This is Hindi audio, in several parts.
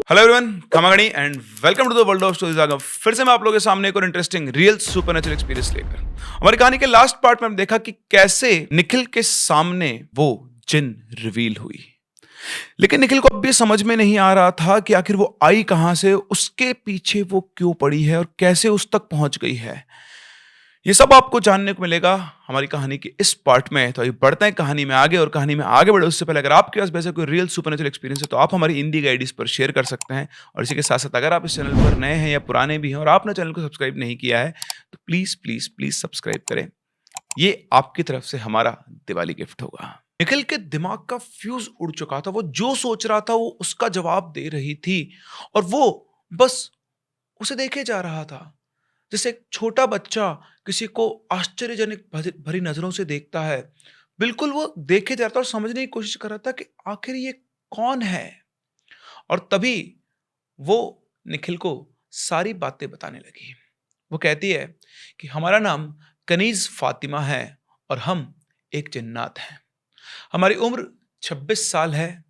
हेलो एवरीवन, खमागणी and welcome to the world of stories. Aagam फिर से मैं आप लोगों के सामने एक और इंटरेस्टिंग रियल सुपरनेचुरल एक्सपीरियंस लेकर। हमारी कहानी के लास्ट पार्ट में हमने देखा कि कैसे निखिल के सामने वो जिन रिवील हुई, लेकिन निखिल को अब भी समझ में नहीं आ रहा था कि आखिर वो आई कहां से, उसके पीछे वो क्यों पड़ी है और कैसे उस तक पहुंच गई है। ये सब आपको जानने को मिलेगा हमारी कहानी के इस पार्ट में। तो आइए बढ़ते हैं कहानी में आगे, और कहानी में आगे बढ़े उससे पहले अगर आपके पास वैसे कोई रियल सुपरनेचुरल एक्सपीरियंस है तो आप हमारी हिंदी गाइडीज पर शेयर कर सकते हैं। और इसी के साथ साथ अगर आप इस चैनल पर नए हैं या पुराने भी हैं और आपने चैनल को सब्सक्राइब नहीं किया है तो प्लीज प्लीज प्लीज सब्सक्राइब करें। ये आपकी तरफ से हमारा दिवाली गिफ्ट होगा। निखिल के दिमाग का फ्यूज उड़ चुका था। वो जो सोच रहा था वो उसका जवाब दे रही थी, और वो बस उसे देखे जा रहा था जैसे एक छोटा बच्चा किसी को आश्चर्यजनक भरी नजरों से देखता है। बिल्कुल वो देखे जा रहा था और समझने की कोशिश कर रहा था कि आखिर ये कौन है। और तभी वो निखिल को सारी बातें बताने लगी। वो कहती है कि हमारा नाम कनीज फातिमा है और हम एक जिन्नात हैं। हमारी उम्र 26 साल है।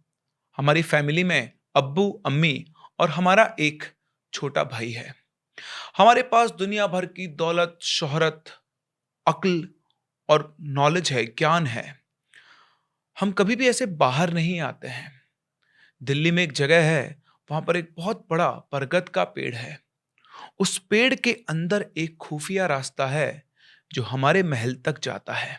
हमारी फैमिली में अब्बू, अम्मी और हमारा एक छोटा भाई है। हमारे पास दुनिया भर की दौलत, शोहरत, अक्ल और नॉलेज है, ज्ञान है। हम कभी भी ऐसे बाहर नहीं आते हैं। दिल्ली में एक जगह है, वहां पर एक बहुत बड़ा बरगद का पेड़ है। उस पेड़ के अंदर एक खुफिया रास्ता है जो हमारे महल तक जाता है।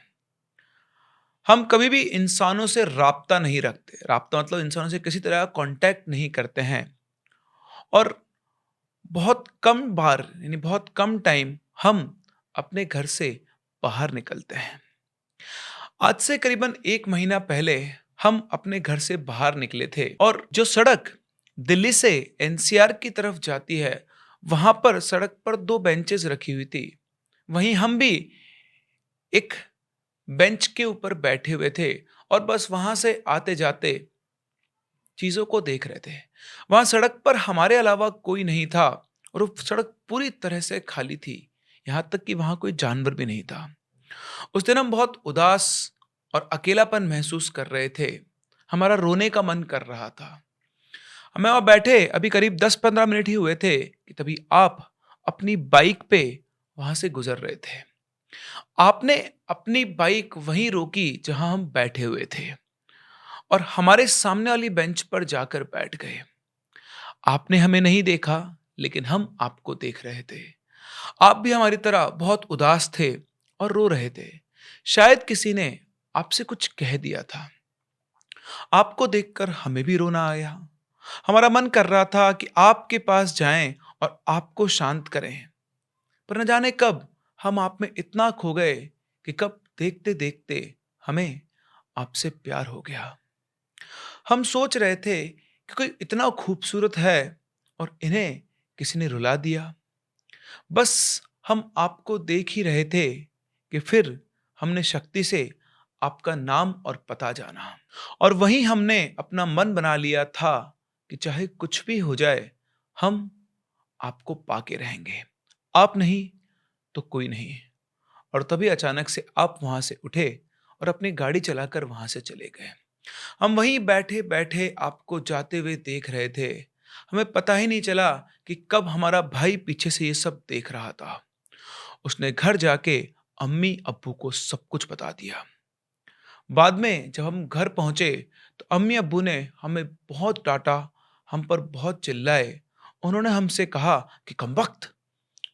हम कभी भी इंसानों से राब्ता नहीं रखते। राब्ता मतलब इंसानों से किसी तरह का कांटेक्ट नहीं करते हैं। और बहुत कम बार, यानी बहुत कम टाइम हम अपने घर से बाहर निकलते हैं। आज से करीबन 1 महीना पहले हम अपने घर से बाहर निकले थे, और जो सड़क दिल्ली से एनसीआर की तरफ जाती है, वहां पर सड़क पर 2 बेंचेस रखी हुई थी। वहीं हम भी एक बेंच के ऊपर बैठे हुए थे और बस वहां से आते जाते चीजों को देख रहे थे। वहां सड़क पर हमारे अलावा कोई नहीं था, और वो सड़क पूरी तरह से खाली थी। यहां तक कि वहां कोई जानवर भी नहीं था। उस दिन हम बहुत उदास और अकेलापन महसूस कर रहे थे। हमारा रोने का मन कर रहा था। हमें वहां बैठे अभी करीब 10-15 मिनट ही हुए थे कि तभी आप अपनी बाइक पे वहां से गुजर रहे थे। आपने अपनी बाइक वहीं रोकी जहां हम बैठे हुए थे, और हमारे सामने वाली बेंच पर जाकर बैठ गए। आपने हमें नहीं देखा, लेकिन हम आपको देख रहे थे। आप भी हमारी तरह बहुत उदास थे और रो रहे थे। शायद किसी ने आपसे कुछ कह दिया था। आपको देखकर हमें भी रोना आया। हमारा मन कर रहा था कि आपके पास जाएं और आपको शांत करें, पर न जाने कब हम आप में इतना खो गए कि कब देखते देखते हमें आपसे प्यार हो गया। हम सोच रहे थे कि कोई इतना खूबसूरत है और इन्हें किसी ने रुला दिया। बस हम आपको देख ही रहे थे कि फिर हमने शक्ति से आपका नाम और पता जाना, और वहीं हमने अपना मन बना लिया था कि चाहे कुछ भी हो जाए, हम आपको पाके रहेंगे। आप नहीं तो कोई नहीं। और तभी अचानक से आप वहां से उठे और अपनी गाड़ी चलाकर वहां से चले गए। हम वहीं बैठे बैठे आपको जाते हुए देख रहे थे। हमें पता ही नहीं चला कि कब हमारा भाई पीछे से ये सब देख रहा था। उसने घर जाके अम्मी अब्बू को सब कुछ बता दिया। बाद में जब हम घर पहुंचे तो अम्मी अब्बू ने हमें बहुत डांटा, हम पर बहुत चिल्लाए। उन्होंने हमसे कहा कि कमबख्त,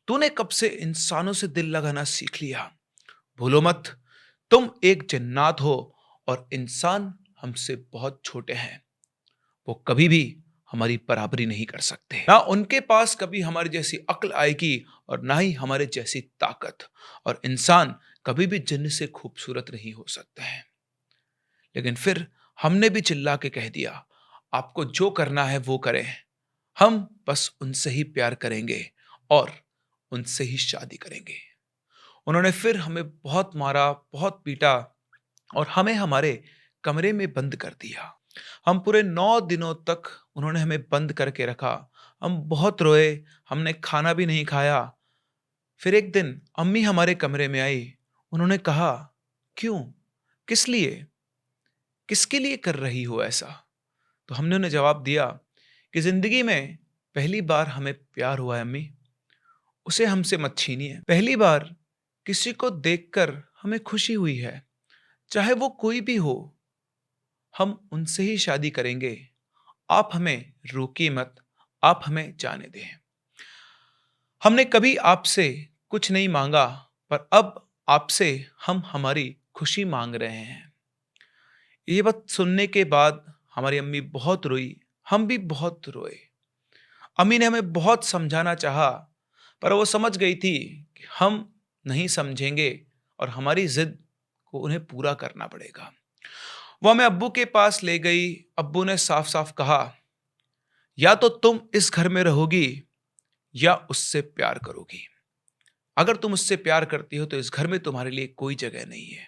तूने कब से इंसानों से दिल लगाना सीख लिया? भूलो मत, तुम एक जन्नात हो और इंसान हमसे बहुत छोटे हैं। वो कभी भी हमारी बराबरी नहीं कर सकते। ना उनके पास कभी हमारी जैसी अक्ल आएगी और ना ही हमारे जैसी ताकत। और इंसान कभी भी जिन्न से खूबसूरत नहीं हो सकता है। लेकिन फिर हमने भी चिल्ला के कह दिया, आपको जो करना है वो करें। हम बस उनसे ही प्यार करेंगे और उनसे ही शादी करेंगे। उन्होंने फिर हमें बहुत मारा, बहुत पीटा और हमें हमारे कमरे में बंद कर दिया। हम पूरे 9 दिनों तक उन्होंने हमें बंद करके रखा। हम बहुत रोए, हमने खाना भी नहीं खाया। फिर एक दिन अम्मी हमारे कमरे में आई। उन्होंने कहा, क्यों, किस लिए, किसके लिए कर रही हो ऐसा? तो हमने उन्हें जवाब दिया कि जिंदगी में पहली बार हमें प्यार हुआ है अम्मी, उसे हमसे मत छीनिए। पहली बार किसी को देखकर हमें खुशी हुई है, चाहे वो कोई भी हो, हम उनसे ही शादी करेंगे। आप हमें रोकिए मत, आप हमें जाने दें। हमने कभी आपसे कुछ नहीं मांगा, पर अब आपसे हम हमारी खुशी मांग रहे हैं। ये बात सुनने के बाद हमारी अम्मी बहुत रोई, हम भी बहुत रोए। अम्मी ने हमें बहुत समझाना चाहा, पर वो समझ गई थी कि हम नहीं समझेंगे और हमारी जिद को उन्हें पूरा करना पड़ेगा। वो हमें अब्बू के पास ले गई। अब्बू ने साफ साफ कहा, या तो तुम इस घर में रहोगी या उससे प्यार करोगी। अगर तुम उससे प्यार करती हो तो इस घर में तुम्हारे लिए कोई जगह नहीं है।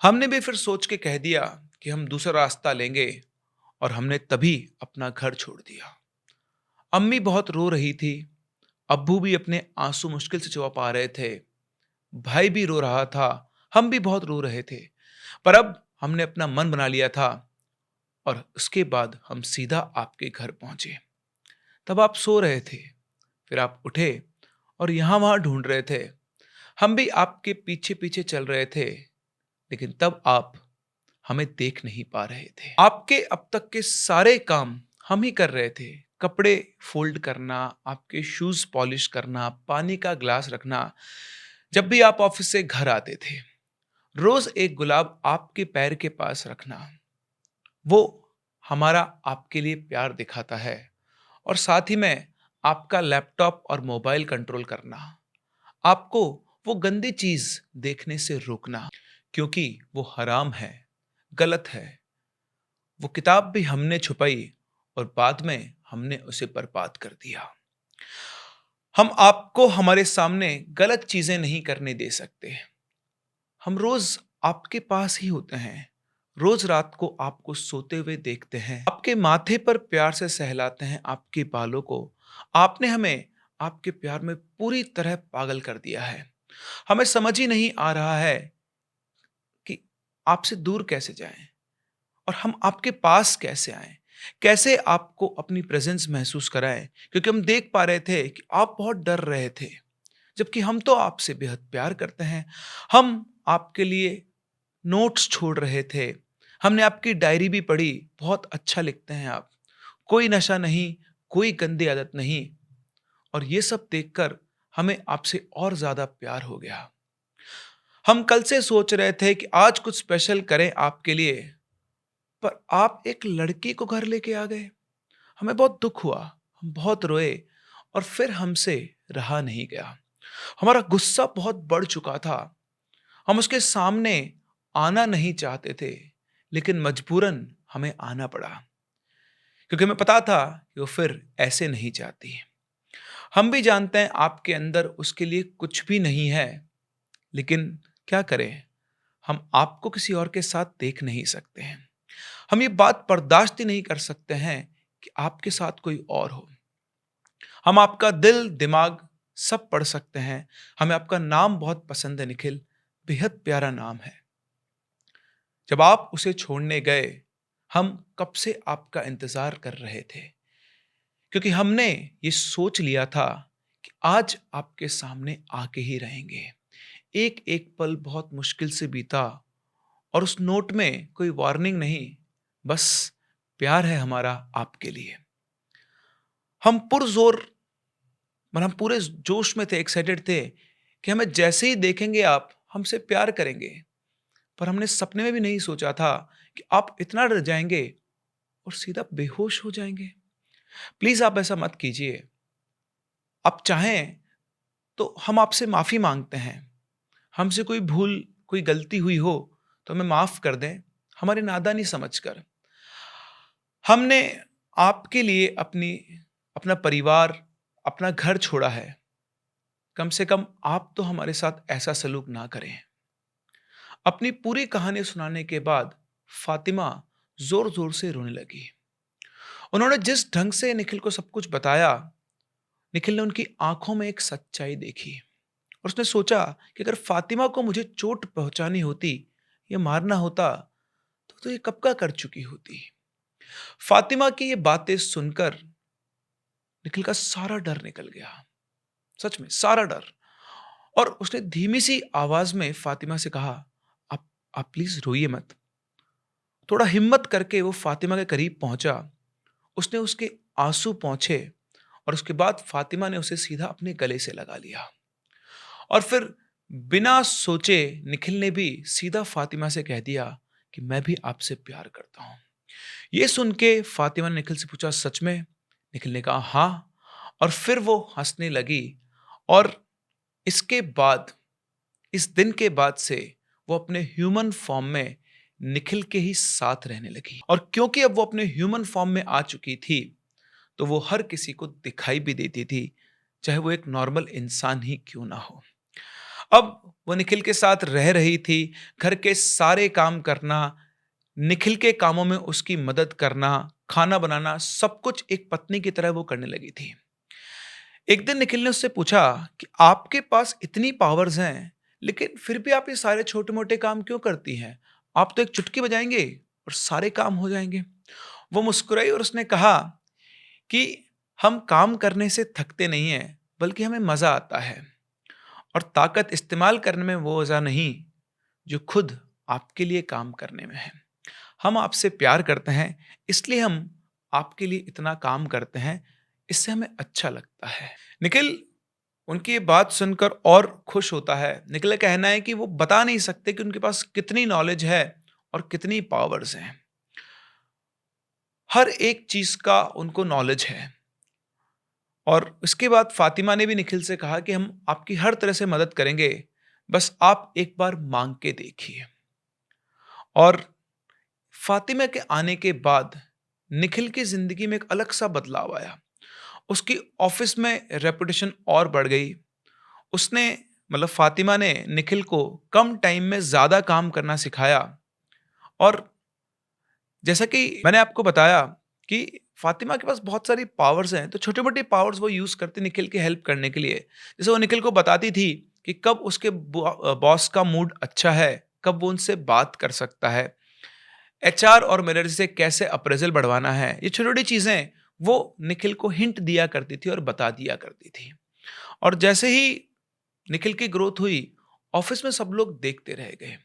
हमने भी फिर सोच के कह दिया कि हम दूसरा रास्ता लेंगे, और हमने तभी अपना घर छोड़ दिया। अम्मी बहुत रो रही थी, अब्बू भी अपने आंसू मुश्किल से छुपा पा रहे थे, भाई भी रो रहा था, हम भी बहुत रो रहे थे। पर अब हमने अपना मन बना लिया था, और उसके बाद हम सीधा आपके घर पहुंचे। तब आप सो रहे थे, फिर आप उठे और यहां वहां ढूंढ रहे थे। हम भी आपके पीछे पीछे चल रहे थे, लेकिन तब आप हमें देख नहीं पा रहे थे। आपके अब तक के सारे काम हम ही कर रहे थे। कपड़े फोल्ड करना, आपके शूज पॉलिश करना, पानी का ग्लास रखना। जब भी आप ऑफिस से घर आते थे, रोज एक गुलाब आपके पैर के पास रखना, वो हमारा आपके लिए प्यार दिखाता है। और साथ ही में आपका लैपटॉप और मोबाइल कंट्रोल करना, आपको वो गंदी चीज देखने से रोकना, क्योंकि वो हराम है, गलत है। वो किताब भी हमने छुपाई और बाद में हमने उसे बर्बाद कर दिया। हम आपको हमारे सामने गलत चीजें नहीं करने दे सकते। हम रोज आपके पास ही होते हैं, रोज रात को आपको सोते हुए देखते हैं, आपके माथे पर प्यार से सहलाते हैं, आपके बालों को। आपने हमें आपके प्यार में पूरी तरह पागल कर दिया है। हमें समझ ही नहीं आ रहा है कि आपसे दूर कैसे जाएं और हम आपके पास कैसे आएं, कैसे आपको अपनी प्रेजेंस महसूस कराएं, क्योंकि हम देख पा रहे थे कि आप बहुत डर रहे थे, जबकि हम तो आपसे बेहद प्यार करते हैं। हम आपके लिए नोट्स छोड़ रहे थे, हमने आपकी डायरी भी पढ़ी, बहुत अच्छा लिखते हैं आप, कोई नशा नहीं, कोई गंदी आदत नहीं। और ये सब देखकर हमें आपसे और ज्यादा प्यार हो गया। हम कल से सोच रहे थे कि आज कुछ स्पेशल करें आपके लिए, पर आप एक लड़की को घर लेके आ गए। हमें बहुत दुख हुआ, हम बहुत रोए, और फिर हमसे रहा नहीं गया। हमारा गुस्सा बहुत बढ़ चुका था। हम उसके सामने आना नहीं चाहते थे, लेकिन मजबूरन हमें आना पड़ा, क्योंकि हमें पता था कि वो फिर ऐसे नहीं चाहती। हम भी जानते हैं आपके अंदर उसके लिए कुछ भी नहीं है, लेकिन क्या करें, हम आपको किसी और के साथ देख नहीं सकते हैं। हम ये बात बर्दाश्त ही नहीं कर सकते हैं कि आपके साथ कोई और हो। हम आपका दिल दिमाग सब पढ़ सकते हैं। हमें आपका नाम बहुत पसंद है निखिल, बेहद प्यारा नाम है। जब आप उसे छोड़ने गए, हम कब से आपका इंतजार कर रहे थे, क्योंकि हमने ये सोच लिया था कि आज आपके सामने आके ही रहेंगे। एक एक पल बहुत मुश्किल से बीता, और उस नोट में कोई वार्निंग नहीं, बस प्यार है हमारा आपके लिए। हम पुरजोर, मतलब हम पूरे जोश में थे, एक्साइटेड थे कि हमें जैसे ही देखेंगे आप हमसे प्यार करेंगे। पर हमने सपने में भी नहीं सोचा था कि आप इतना डर जाएंगे और सीधा बेहोश हो जाएंगे। प्लीज आप ऐसा मत कीजिए। आप चाहें तो हम आपसे माफी मांगते हैं। हमसे कोई भूल, कोई गलती हुई हो तो हमें माफ कर दें, हमारी नादानी समझकर। हमने आपके लिए अपना परिवार, अपना घर छोड़ा है। कम से कम आप तो हमारे साथ ऐसा सलूक ना करें। अपनी पूरी कहानी सुनाने के बाद फातिमा जोर जोर से रोने लगी। उन्होंने जिस ढंग से निखिल को सब कुछ बताया, निखिल ने उनकी आंखों में एक सच्चाई देखी, और उसने सोचा कि अगर फातिमा को मुझे चोट पहुंचानी होती या मारना होता, तो ये कब का कर चुकी होती। फातिमा की ये बातें सुनकर निखिल का सारा डर निकल गया। सच में सारा डर। और उसने धीमी सी आवाज में फातिमा से कहा, आप आप प्लीज रोइए मत। थोड़ा हिम्मत करके वो फातिमा के करीब पहुंचा। उसने उसके आंसू पोंछे और उसके बाद फातिमा ने उसे सीधा अपने गले से लगा लिया। और फिर बिना सोचे निखिल ने भी सीधा फातिमा से कह दिया कि मैं भी आपसे प्यार करता हूं। ये सुन के फातिमा ने निखिल से पूछा, सच में? निखिल ने कहा, हाँ। और फिर वो हंसने लगी। और इसके बाद, इस दिन के बाद से वो अपने ह्यूमन फॉर्म में निखिल के ही साथ रहने लगी। और क्योंकि अब वो अपने ह्यूमन फॉर्म में आ चुकी थी, तो वो हर किसी को दिखाई भी देती थी, चाहे वो एक नॉर्मल इंसान ही क्यों ना हो। अब वो निखिल के साथ रह रही थी, घर के सारे काम करना, निखिल के कामों में उसकी मदद करना, खाना बनाना, सब कुछ एक पत्नी की तरह वो करने लगी थी। एक दिन निखिल ने उससे पूछा कि आपके पास इतनी पावर्स हैं, लेकिन फिर भी आप ये सारे छोटे मोटे काम क्यों करती हैं? आप तो एक चुटकी बजाएंगे और सारे काम हो जाएंगे। वो मुस्कुराई और उसने कहा कि हम काम करने से थकते नहीं हैं, बल्कि हमें मजा आता है। और ताकत इस्तेमाल करने में वो वजह नहीं जो खुद आपके लिए काम करने में है। हम आपसे प्यार करते हैं, इसलिए हम आपके लिए इतना काम करते हैं, इससे हमें अच्छा लगता है। निखिल उनकी ये बात सुनकर और खुश होता है। निखिल का कहना है कि वो बता नहीं सकते कि उनके पास कितनी नॉलेज है और कितनी पावर्स हैं। हर एक चीज का उनको नॉलेज है। और उसके बाद फातिमा ने भी निखिल से कहा कि हम आपकी हर तरह से मदद करेंगे, बस आप एक बार मांग के देखिए। और फातिमा के आने के बाद निखिल की जिंदगी में एक अलग सा बदलाव आया। उसकी ऑफिस में रेपुटेशन और बढ़ गई। उसने, मतलब फातिमा ने निखिल को कम टाइम में ज्यादा काम करना सिखाया। और जैसा कि मैंने आपको बताया कि फातिमा के पास बहुत सारी पावर्स हैं, तो छोटी मोटी पावर्स वो यूज करती निखिल की हेल्प करने के लिए। जैसे वो निखिल को बताती थी कि कब उसके बॉस का मूड अच्छा है, कब वो उनसे बात कर सकता है, एचआर और मैनेजर से कैसे अप्रेजल बढ़वाना है। ये छोटी छोटी चीजें वो निखिल को हिंट दिया करती थी और बता दिया करती थी। और जैसे ही निखिल की ग्रोथ हुई, ऑफिस में सब लोग देखते रह गए।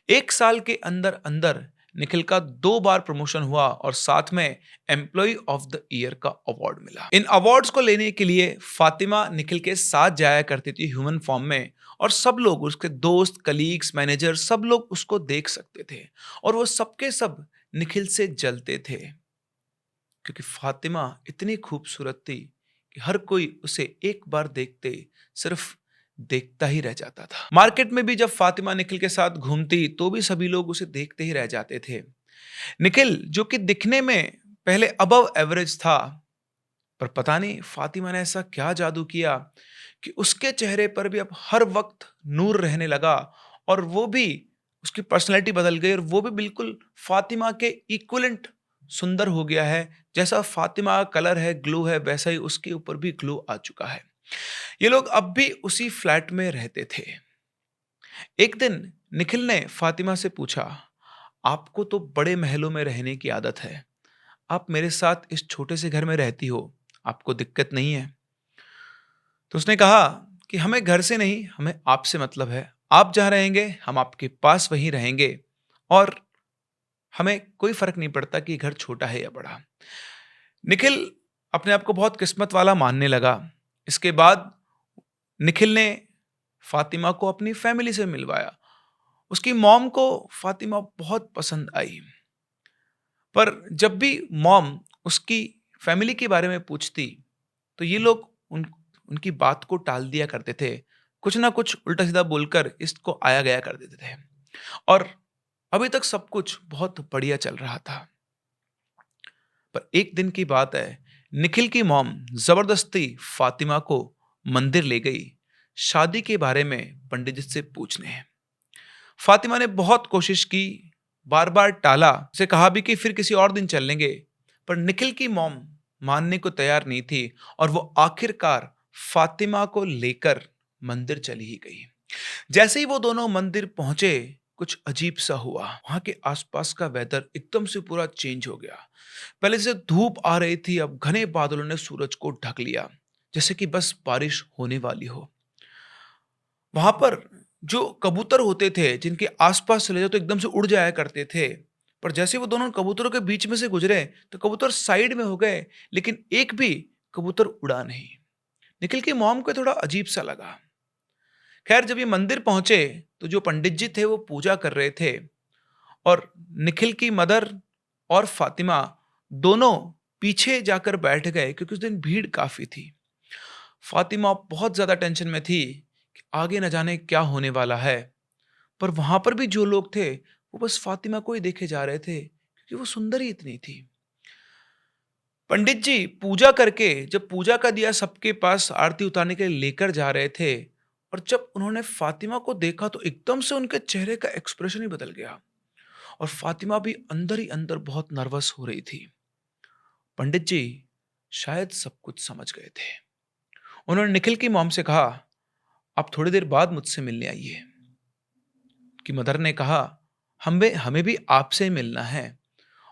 1 साल के अंदर अंदर निखिल का 2 बार प्रमोशन हुआ और साथ में एम्प्लॉय ऑफ द ईयर का अवार्ड मिला। इन अवार्ड्स को लेने के लिए फातिमा निखिल के साथ जाया करती थी ह्यूमन फॉर्म में। और सब लोग, उसके दोस्त, कलीग्स, मैनेजर, सब लोग उसको देख सकते थे। और वो सबके सब निखिल से जलते थे, क्योंकि फातिमा इतनी खूबसूरत थी कि हर कोई उसे एक बार देखते सिर्फ देखता ही रह जाता था। मार्केट में भी जब फातिमा निखिल के साथ घूमती, तो भी सभी लोग उसे देखते ही रह जाते थे। निखिल, जो कि दिखने में पहले अबव एवरेज था, पर पता नहीं फातिमा ने ऐसा क्या जादू किया कि उसके चेहरे पर भी अब हर वक्त नूर रहने लगा। और वो भी, उसकी पर्सनैलिटी बदल गई और वो भी बिल्कुल फातिमा के इक्वलेंट सुंदर हो गया है। जैसा फातिमा का कलर है, ग्लो है, वैसा ही उसके ऊपर भी ग्लो आ चुका है। ये लोग अब भी उसी फ्लैट में रहते थे। एक दिन निखिल ने फातिमा से पूछा, आपको तो बड़े महलों में रहने की आदत है, आप मेरे साथ इस छोटे से घर में रहती हो, आपको दिक्कत नहीं है? तो उसने कहा कि हमें घर से नहीं, हमें आपसे मतलब है। आप जहां रहेंगे हम आपके पास वहीं रहेंगे, और हमें कोई फर्क नहीं पड़ता कि घर छोटा है या बड़ा। निखिल अपने आप को बहुत किस्मत वाला मानने लगा। इसके बाद निखिल ने फातिमा को अपनी फैमिली से मिलवाया। उसकी मॉम को फातिमा बहुत पसंद आई। पर जब भी मॉम उसकी फैमिली के बारे में पूछती, तो ये लोग उनकी बात को टाल दिया करते थे। कुछ ना कुछ उल्टा सीधा बोलकर इसको आया गया कर देते थे। और अभी तक सब कुछ बहुत बढ़िया चल रहा था। पर एक दिन की बात है, निखिल की मॉम जबरदस्ती फातिमा को मंदिर ले गई शादी के बारे में पंडित जी से पूछने। फातिमा ने बहुत कोशिश की, बार बार टाला, उसे कहा भी कि फिर किसी और दिन चल लेंगे, पर निखिल की मॉम मानने को तैयार नहीं थी। और वो आखिरकार फातिमा को लेकर मंदिर चली ही गई। जैसे ही वो दोनों मंदिर पहुंचे, कुछ अजीब सा हुआ। वहां के आसपास का वेदर एकदम से पूरा चेंज हो गया। पहले से धूप आ रही थी, अब घने बादलों ने सूरज को ढक लिया, जैसे कि बस बारिश होने वाली हो। वहां पर जो कबूतर होते थे, जिनके आसपास चले जाओ तो एकदम से उड़ जाया करते थे, पर जैसे वो दोनों कबूतरों के बीच में से गुजरे तो कबूतर साइड में हो गए, लेकिन एक भी कबूतर उड़ा नहीं। निखिल की मॉम को थोड़ा अजीब सा लगा। खैर, जब ये मंदिर पहुंचे तो जो पंडित जी थे वो पूजा कर रहे थे, और निखिल की मदर और फातिमा दोनों पीछे जाकर बैठ गए, क्योंकि उस दिन भीड़ काफी थी। फातिमा बहुत ज्यादा टेंशन में थी कि आगे न जाने क्या होने वाला है, पर वहां पर भी जो लोग थे वो बस फातिमा को ही देखे जा रहे थे, क्योंकि वो सुंदर ही इतनी थी। पंडित जी पूजा करके जब पूजा का दिया सबके पास आरती उतारने के लिए लेकर जा रहे थे, और जब उन्होंने फातिमा को देखा तो एकदम से उनके चेहरे का एक्सप्रेशन ही बदल गया, और फातिमा भी अंदर ही अंदर बहुत नर्वस हो रही थी। पंडित जी शायद सब कुछ समझ गए थे। उन्होंने निखिल की मॉम से कहा, आप थोड़ी देर बाद मुझसे मिलने आइए। कि मदर ने कहा, हमें हमें भी आपसे मिलना है।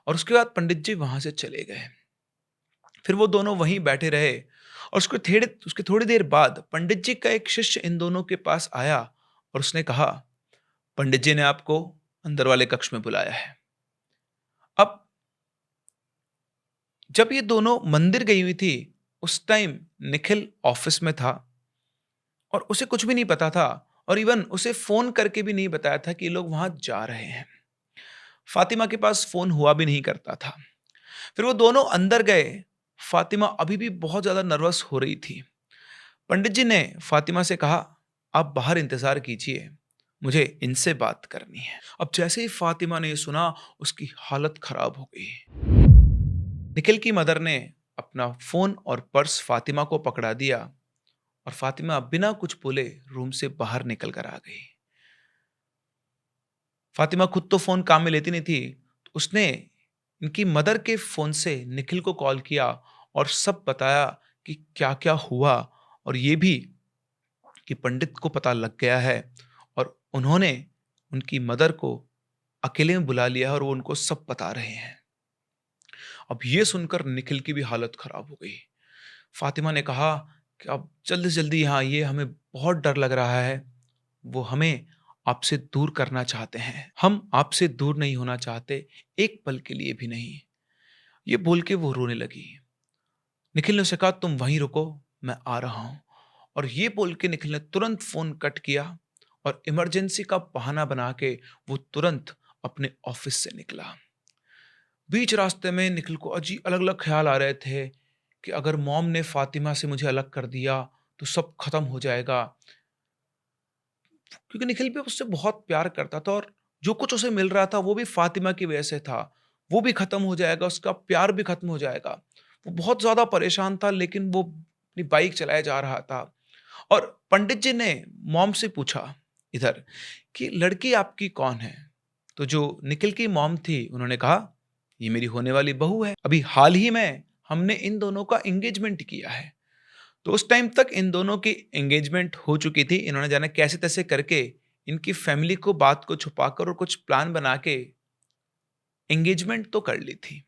और उसके बाद पंडित जी वहां से चले गए। फिर वो दोनों वहीं बैठे रहे, और उसके थोड़ी देर बाद पंडित जी का एक शिष्य इन दोनों के पास आया, और उसने कहा, पंडित जी ने आपको अंदर वाले कक्ष में बुलाया है। अब जब ये दोनों मंदिर गई हुई थी, उस टाइम निखिल ऑफिस में था, और उसे कुछ भी नहीं पता था, और इवन उसे फोन करके भी नहीं बताया था कि ये लोग वहां जा रहे हैं। फातिमा के पास फोन हुआ भी नहीं करता था। फिर वो दोनों अंदर गए। फातिमा अभी भी बहुत ज्यादा नर्वस हो रही थी। पंडित जी ने फातिमा से कहा, आप बाहर इंतजार कीजिए, मुझे इनसे बात करनी है। अब जैसे ही फातिमा ने ये सुना, उसकी हालत खराब हो गई। निखिल की मदर ने अपना फोन और पर्स फातिमा को पकड़ा दिया, और फातिमा बिना कुछ बोले रूम से बाहर निकल कर आ गई। फातिमा खुद तो फोन काम में लेती नहीं थी, तो उसने इनकी मदर के फोन से निखिल को कॉल किया और सब बताया कि क्या क्या हुआ, और ये भी कि पंडित को पता लग गया है, और उन्होंने उनकी मदर को अकेले में बुला लिया है, और वो उनको सब बता रहे हैं। अब ये सुनकर निखिल की भी हालत खराब हो गई। फातिमा ने कहा कि अब जल्दी जल्दी यहाँ आइए, हमें बहुत डर लग रहा है। वो हमें आपसे दूर करना चाहते हैं, हम आपसे दूर नहीं होना चाहते, एक पल के लिए भी नहीं। ये बोल के वो रोने लगी। निखिल ने उसे कहा, तुम वहीं रुको, मैं आ रहा हूं। और ये बोल के निखिल ने तुरंत फोन कट किया, और इमरजेंसी का बहाना बना के वो तुरंत अपने ऑफिस से निकला। बीच रास्ते में निखिल को अजीब अलग अलग ख्याल आ रहे थे कि अगर मॉम ने फातिमा से मुझे अलग कर दिया तो सब खत्म हो जाएगा, क्योंकि निखिल भी उससे बहुत प्यार करता था, और जो कुछ उसे मिल रहा था वो भी फातिमा की वजह से था। वो भी खत्म हो जाएगा, उसका प्यार भी खत्म हो जाएगा। वो बहुत ज्यादा परेशान था, लेकिन वो अपनी बाइक चलाए जा रहा था। और पंडित जी ने मॉम से पूछा इधर कि लड़की आपकी कौन है। तो जो निखिल की मॉम थी, उन्होंने कहा, ये मेरी होने वाली बहू है, अभी हाल ही में हमने इन दोनों का एंगेजमेंट किया है। तो उस टाइम तक इन दोनों की एंगेजमेंट हो चुकी थी। इन्होंने जाने कैसे तैसे करके इनकी फैमिली को बात को छुपाकर और कुछ प्लान बना के एंगेजमेंट तो कर ली थी।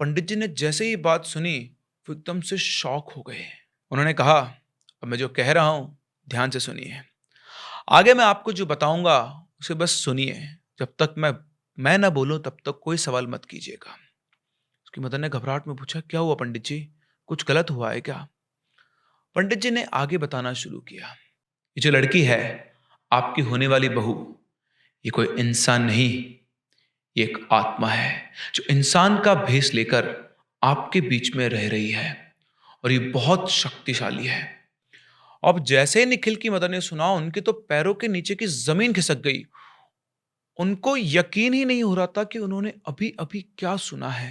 पंडित जी ने जैसे ही बात सुनी, वो एकदम से शॉक हो गए। उन्होंने कहा, अब मैं जो कह रहा हूं ध्यान से सुनिए, आगे मैं आपको जो बताऊंगा उसे बस सुनिए, जब तक मैं ना बोलूं तब तक कोई सवाल मत कीजिएगा। उसकी मदर ने घबराहट में पूछा, क्या हुआ पंडित जी, कुछ गलत हुआ है क्या? पंडित जी ने आगे बताना शुरू किया, ये जो लड़की है, आपकी होने वाली बहू, ये कोई इंसान नहीं, ये एक आत्मा है जो इंसान का भेष लेकर आपके बीच में रह रही है, और ये बहुत शक्तिशाली है। अब जैसे ही निखिल की मदर ने सुना, उनके तो पैरों के नीचे की जमीन खिसक गई। उनको यकीन ही नहीं हो रहा था कि उन्होंने अभी अभी क्या सुना है।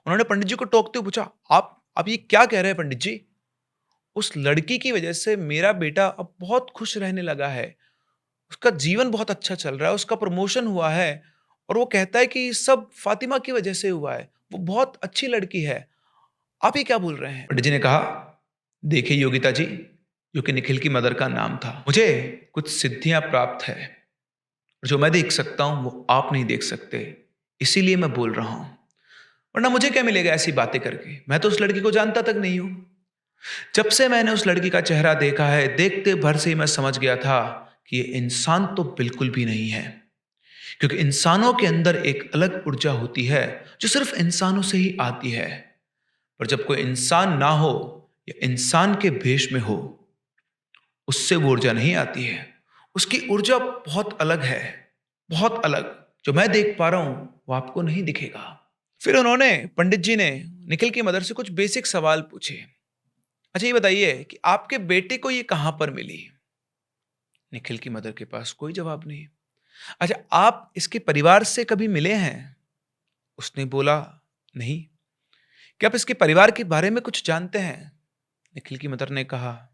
उन्होंने पंडित जी को टोकते हुए पूछा, आप ये क्या कह रहे हैं पंडित जी? उस लड़की की वजह से मेरा बेटा अब बहुत खुश रहने लगा है, उसका जीवन बहुत अच्छा चल रहा है, उसका प्रमोशन हुआ है, और वो कहता है कि सब फातिमा की वजह से हुआ है, वो बहुत अच्छी लड़की है। आप ये क्या बोल रहे हैं? पंडित जी ने कहा, देखिए योगिता जी, जो कि निखिल की मदर का नाम था, मुझे कुछ सिद्धियां प्राप्त है, और जो मैं देख सकता हूँ वो आप नहीं देख सकते, इसीलिए मैं बोल रहा हूँ। वरना मुझे क्या मिलेगा ऐसी बातें करके? मैं तो उस लड़की को जानता तक नहीं हूँ। जब से मैंने उस लड़की का चेहरा देखा है, देखते भर से ही मैं समझ गया था कि ये इंसान तो बिल्कुल भी नहीं है। क्योंकि इंसानों के अंदर एक अलग ऊर्जा होती है, जो सिर्फ इंसानों से ही आती है। पर जब कोई इंसान ना हो या इंसान के भेष में हो, उससे वो ऊर्जा नहीं आती है। उसकी ऊर्जा बहुत अलग है, बहुत अलग। जो मैं देख पा रहा हूं वो आपको नहीं दिखेगा। फिर उन्होंने, पंडित जी ने, निखिल की मदर से कुछ बेसिक सवाल पूछे। अच्छा ये बताइए कि आपके बेटे को ये कहां पर मिली? निखिल की मदर के पास कोई जवाब नहीं। अच्छा, आप इसके परिवार से कभी मिले हैं? उसने बोला, नहीं। क्या आप इसके परिवार के बारे में कुछ जानते हैं? निखिल की मदर ने कहा,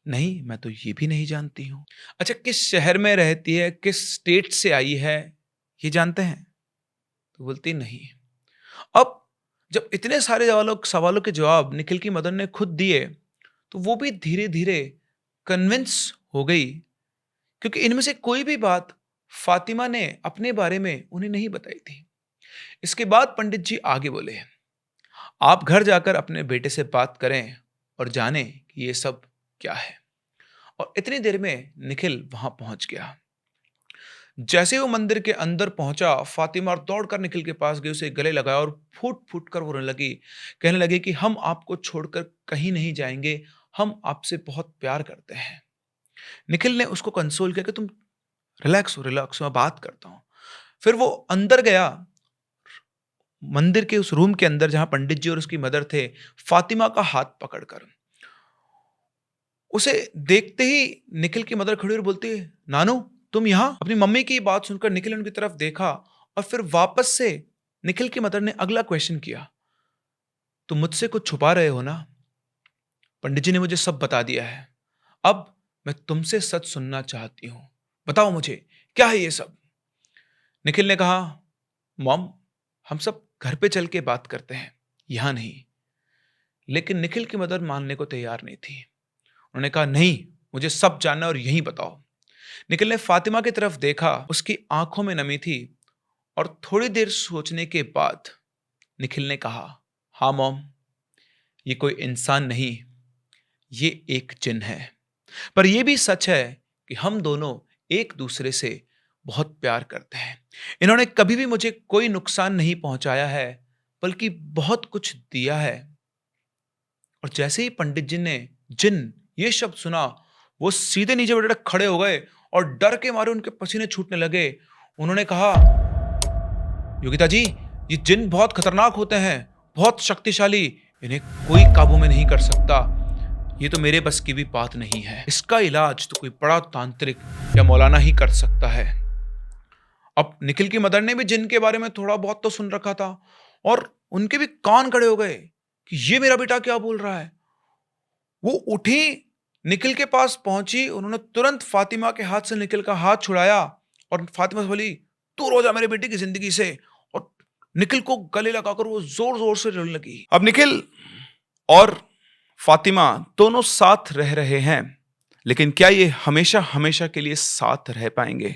नहीं, मैं तो ये भी नहीं जानती हूँ। अच्छा, किस शहर में रहती है, किस स्टेट से आई है, ये जानते हैं? तो बोलती नहीं। अब जब इतने सारे सवालों सवालों के जवाब निखिल की मदर ने खुद दिए, तो वो भी धीरे धीरे कन्विंस हो गई, क्योंकि इनमें से कोई भी बात फातिमा ने अपने बारे में उन्हें नहीं बताई थी। इसके बाद पंडित जी आगे बोले, आप घर जाकर अपने बेटे से बात करें और जानें कि ये सब क्या है। और इतनी देर में निखिल वहां पहुंच गया। जैसे वो मंदिर के अंदर पहुंचा, फातिमा दौड़कर निखिल के पास गई, उसे गले लगाया और फूट फूट कर रोने लगी। कहने लगी कि हम आपको छोड़कर कहीं नहीं जाएंगे, हम आपसे बहुत प्यार करते हैं। निखिल ने उसको कंसोल किया कि तुम रिलैक्स हो, रिलैक्स हो, मैं बात करता हूं। फिर वो अंदर गया, मंदिर के उस रूम के अंदर जहां पंडित जी और उसकी मदर थे। फातिमा का हाथ पकड़कर उसे देखते ही निखिल की मदर खड़ी और बोलती है, नानू तुम यहाँ? अपनी मम्मी की बात सुनकर निखिल ने उनकी तरफ देखा और फिर वापस से निखिल की मदर ने अगला क्वेश्चन किया, तुम मुझसे कुछ छुपा रहे हो ना? पंडित जी ने मुझे सब बता दिया है। अब मैं तुमसे सच सुनना चाहती हूं, बताओ मुझे क्या है ये सब? निखिल ने कहा, मॉम, हम सब घर पे चल के बात करते हैं, यहां नहीं। लेकिन निखिल की मदर मानने को तैयार नहीं थी। उन्होंने कहा, नहीं, मुझे सब जानना और यहीं बताओ। निखिल ने फातिमा की तरफ देखा, उसकी आंखों में नमी थी और थोड़ी देर सोचने के बाद निखिल ने कहा, हाँ मॉम, ये कोई इंसान नहीं, ये एक जिन है। पर यह भी सच है कि हम दोनों एक दूसरे से बहुत प्यार करते हैं। इन्होंने कभी भी मुझे कोई नुकसान नहीं पहुंचाया है, बल्कि बहुत कुछ दिया है। और जैसे ही पंडित जी ने जिन ये शब्द सुना, वो सीधे नीचे बैठे खड़े हो गए और डर के मारे उनके पसीने छूटने लगे। उन्होंने कहा, योगिता जी, ये जिन बहुत खतरनाक होते हैं, बहुत शक्तिशाली, इन्हें कोई काबू में नहीं कर सकता। ये तो मेरे बस की भी बात नहीं है। इसका इलाज तो कोई बड़ा तांत्रिक या मौलाना ही कर सकता है। अब निखिल की मदर ने भी जिन के बारे में थोड़ा बहुत तो सुन रखा था और उनके भी कान खड़े हो गए कि ये मेरा बेटा क्या बोल रहा है। वो उठी, निखिल के पास पहुंची, उन्होंने तुरंत फातिमा के हाथ से निखिल का हाथ छुड़ाया और फातिमा से बोली, तू रो जा मेरे बेटे की जिंदगी से। और निखिल को गले लगाकर वो जोर जोर से रोने लगी। अब निखिल और फातिमा दोनों साथ रह रहे हैं, लेकिन क्या ये हमेशा हमेशा के लिए साथ रह पाएंगे,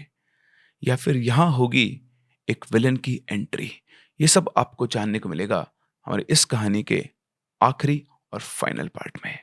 या फिर यहां होगी एक विलन की एंट्री? ये सब आपको जानने को मिलेगा हमारी इस कहानी के आखिरी और फाइनल पार्ट में।